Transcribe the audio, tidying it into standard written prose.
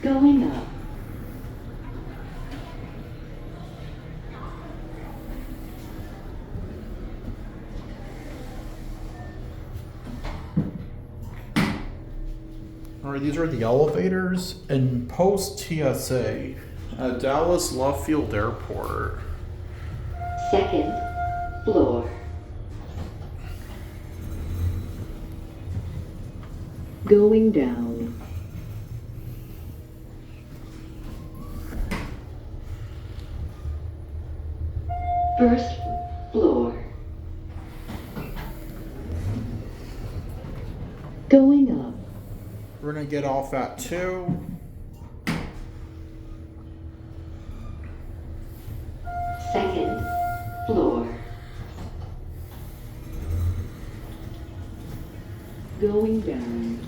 Going up. All right, these are the elevators and post TSA at Dallas Love Field Airport. Second floor. Going down. First floor. Going up. We're gonna get off at 2. Second floor. Going down.